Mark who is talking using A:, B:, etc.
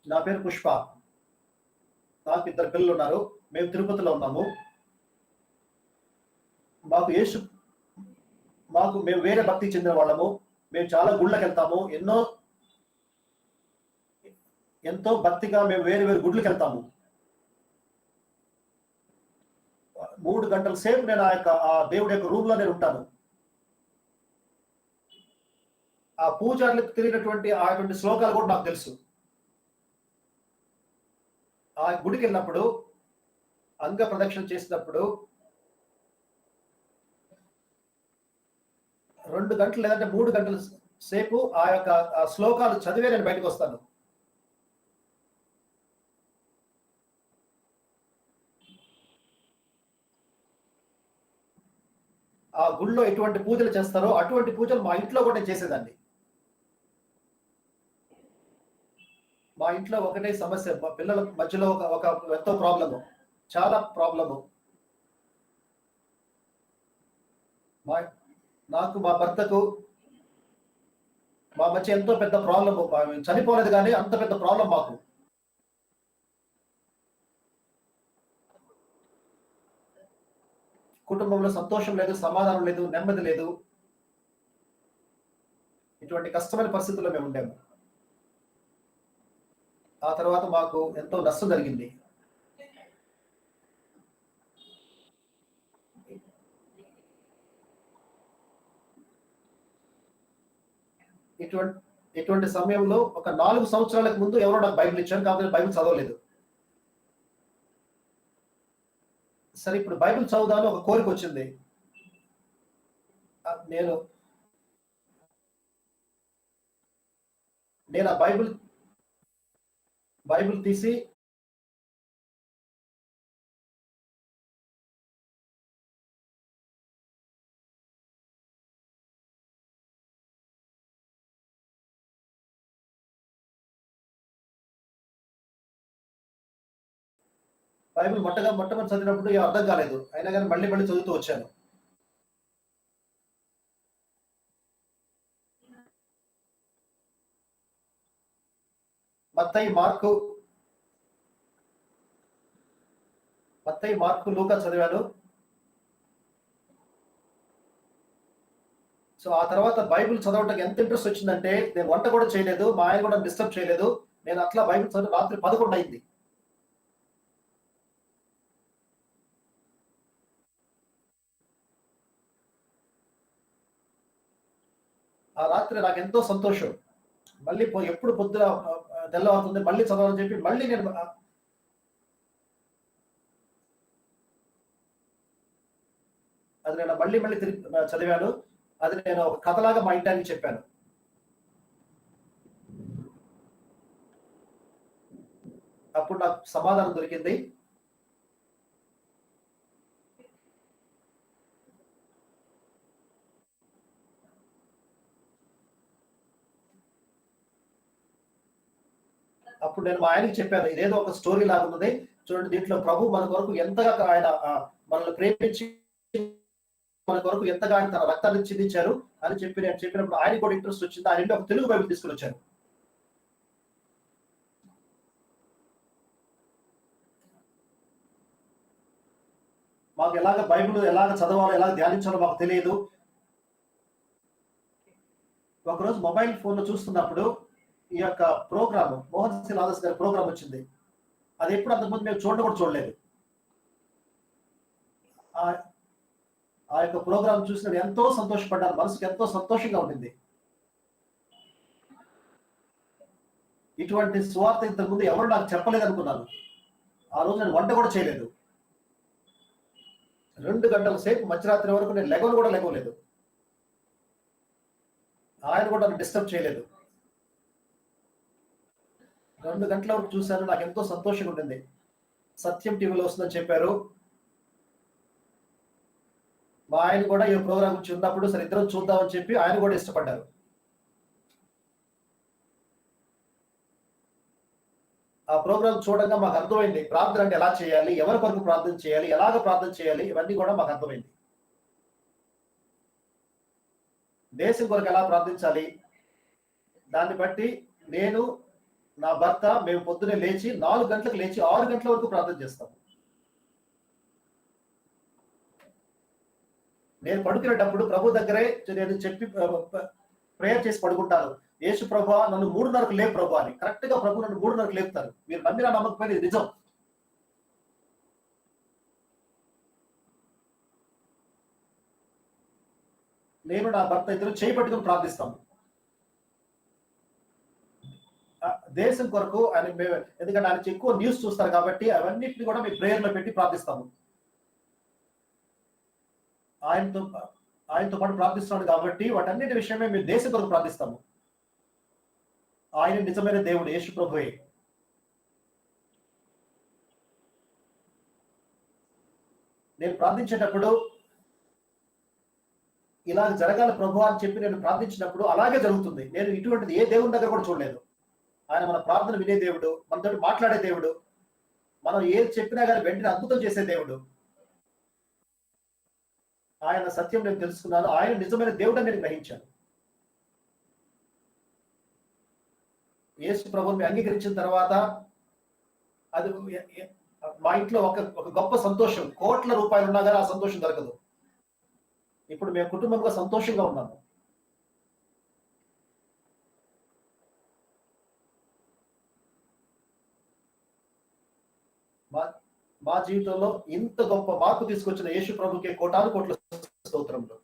A: నా పేరు పుష్ప. నాకు ఇద్దరు పిల్లలు ఉన్నారు. మేము తిరుపతిలో ఉన్నాము. మాకు యేసు మేము వేరే భక్తికి చెందిన వాళ్ళము. మేము చాలా గుళ్ళకెళ్తాము. ఎంతో భక్తిగా మేము వేరే వేరే గుడ్లకెళ్తాము. 3 గంటల సేపు నేను ఆ దేవుడి యొక్క రూమ్‌లో నేను ఉంటాను. ఆ పూజారులకు తెలియనటువంటి అటువంటి శ్లోకాలు కూడా నాకు తెలుసు. ఆ గుడికెళ్ళినప్పుడు అంగ ప్రదక్షిణ చేసినప్పుడు 2 గంటలు లేదంటే 3 గంటల సేపు ఆ యొక్క శ్లోకాలు చదివే నేను బయటకొస్తాను. ఆ గుడిలో ఎటువంటి పూజలు చేస్తారో అటువంటి పూజలు మా ఇంట్లో కూడా నేను చేసేదాన్ని. మా ఇంట్లో ఒకటే సమస్య. మా పిల్లల మధ్యలో ఒక ఎంతో ప్రాబ్లము. చాలా ప్రాబ్లము. నాకు మా భర్తకు మా మధ్య ఎంతో పెద్ద ప్రాబ్లము. చనిపోలేదు గానీ అంత పెద్ద ప్రాబ్లమ్ మాకు. కుటుంబంలో సంతోషం లేదు, సమాధానం లేదు, నెమ్మది లేదు. ఇటువంటి కష్టమైన పరిస్థితుల్లో మేము ఉండాము. ఆ తర్వాత మాకు ఎంతో నష్టం జరిగింది. ఇటువంటి సమయంలో ఒక 4 సంవత్సరాలకు ముందు ఎవరో నాకు బైబిల్ ఇచ్చారు. కాకపోతే బైబిల్ చదవలేదు. సరే ఇప్పుడు బైబిల్ చదువుదామని ఒక కోరికొచ్చింది. నేను ఆ బైబిల్ తీసి బైబిల్ మొట్టమొదటి చదివినప్పుడు ఏం అర్థం కాలేదు. అయినా గాని మళ్ళీ చదువుతూ వచ్చాను. మత్తయి, మార్కు, లూకా చదివాను. సో ఆ తర్వాత బైబిల్ చదవటానికి ఎంత ఇంట్రెస్ట్ వచ్చిందంటే నేను వంట కూడా చేయలేదు. మా ఆయన కూడా డిస్టర్బ్ చేయలేదు. నేను అట్లా బైబిల్ చదివి రాత్రి 11 అయింది. ఆ రాత్రి నాకెంతో సంతోషం. మళ్ళీ ఎప్పుడు పొద్దున తెల్లవారుతుంది మళ్ళీ చదవాలని చెప్పి మళ్ళీ నేను అది నేను మళ్ళీ తిరిగి చదివాను. అది నేను ఒక కథలాగా మా ఇంటానికి చెప్పాను. అప్పుడు నాకు సమాధానం దొరికింది. అప్పుడు నేను మా ఆయనకి చెప్పాను. ఇదేదో ఒక స్టోరీ లాగా ఉన్నది. చూడండి దీంట్లో ప్రభు మన కొరకు ఎంతగా ఆయన మనల్ని ప్రేమించి మన కొరకు ఎంతగా ఆయన తన రక్తాన్ని చిందించారు అని చెప్పి నేను చెప్పినప్పుడు ఆయన కూడా ఇంట్రెస్ట్ వచ్చింది. ఆయన ఒక తెలుగు బైబిల్ తీసుకుని వచ్చారు. మాకు బైబిల్ ఎలాగ చదవాలో ఎలాగ ధ్యానించాలో మాకు తెలియదు. ఒకరోజు మొబైల్ ఫోన్ లో చూస్తున్నప్పుడు ఈ యొక్క ప్రోగ్రామ్ మోహన్ సి లాదస్ గారి ప్రోగ్రామ్ వచ్చింది. అది ఎప్పుడు అంతకుముందు మేము కూడా చూడలేదు. ఆ యొక్క ప్రోగ్రామ్ చూసి నేను ఎంతో సంతోషపడ్డాను. మనసుకు ఎంతో సంతోషంగా ఉంటుంది. ఇటువంటి స్వార్థ ఇంతకుముందు ఎవరు నాకు చెప్పలేదు అనుకున్నాను. ఆ రోజు నేను వంట కూడా చేయలేదు. 2 గంటల సేపు మధ్యరాత్రి వరకు నేను లెగవలేదు. ఆయన కూడా నన్ను డిస్టర్బ్ చేయలేదు. 2 గంటల వరకు చూశాను. నాకు ఎంతో సంతోషంగా ఉంటుంది. సత్యం టీవీలో వస్తుందని చెప్పారు. మా ఆయన కూడా ఈ ప్రోగ్రామ్ గురించి ఉన్నప్పుడు సరే ఇద్దరం చూద్దామని చెప్పి ఆయన కూడా ఇష్టపడ్డారు. ఆ ప్రోగ్రామ్ చూడగా మాకు అర్థమైంది ప్రార్థన అంటే ఎలా చేయాలి, ఎవరి కొరకు ప్రార్థన చేయాలి, ఎలాగ ప్రార్థన చేయాలి, ఇవన్నీ కూడా మాకు అర్థమైంది. దేశం కొరకు ఎలా ప్రార్థించాలి, దాన్ని బట్టి నేను నా భర్త మేము పొద్దున్నే లేచి 4 గంటలకు లేచి 6 గంటల వరకు ప్రార్థన చేస్తాము. నేను పడుకునేటప్పుడు ప్రభు దగ్గరే నేను చెప్పి ప్రేయర్ చేసి పడుకుంటాను. యేసు ప్రభువా నన్ను 3:30కు లేపు ప్రభు అని. కరెక్ట్ గా ప్రభు నన్ను 3:30కు లేపుతారు. మీరు నమ్మినా నమ్మకపోయినా ఇది నిజం. నేను నా భర్త ఇద్దరు చేయి పట్టుకుని ప్రార్థిస్తాము. దేశం కొరకు ఆయన ఎందుకంటే ఆయన ఎక్కువ న్యూస్ చూస్తారు కాబట్టి అవన్నిటిని కూడా మేము ప్రేయర్ లో పెట్టి ప్రార్థిస్తాము. ఆయనతో పాటు ప్రార్థిస్తున్నాడు కాబట్టి వాటన్నిటి విషయమే మేము దేశం కొరకు ప్రార్థిస్తాము. ఆయన నిజమైన దేవుడు యేసు ప్రభువే. నేను ప్రార్థించేటప్పుడు ఇలా జరగాలి ప్రభు అని చెప్పి నేను ప్రార్థించినప్పుడు అలాగే జరుగుతుంది. నేను ఇటువంటిది ఏ దేవుని దగ్గర కూడా చూడలేదు. ఆయన మన ప్రార్థన వినే దేవుడు, మనతో మాట్లాడే దేవుడు, మనం ఏది చెప్పినా కానీ వెంటనే అద్భుతం చేసే దేవుడు. ఆయన సత్యం నేను తెలుసుకున్నాను. ఆయన నిజమైన దేవుడు అని నేను గ్రహించాను. యేసు ప్రభువుని అంగీకరించిన తర్వాత అది మా ఇంట్లో ఒక గొప్ప సంతోషం. కోట్ల రూపాయలు ఉన్నా కానీ ఆ సంతోషం దొరకదు. ఇప్పుడు మేము కుటుంబంగా సంతోషంగా ఉన్నాము. మా జీవితంలో ఇంత గొప్ప మార్పు తీసుకొచ్చిన యేసు ప్రభుకే కోటాను కోట్ల స్తోత్రములు.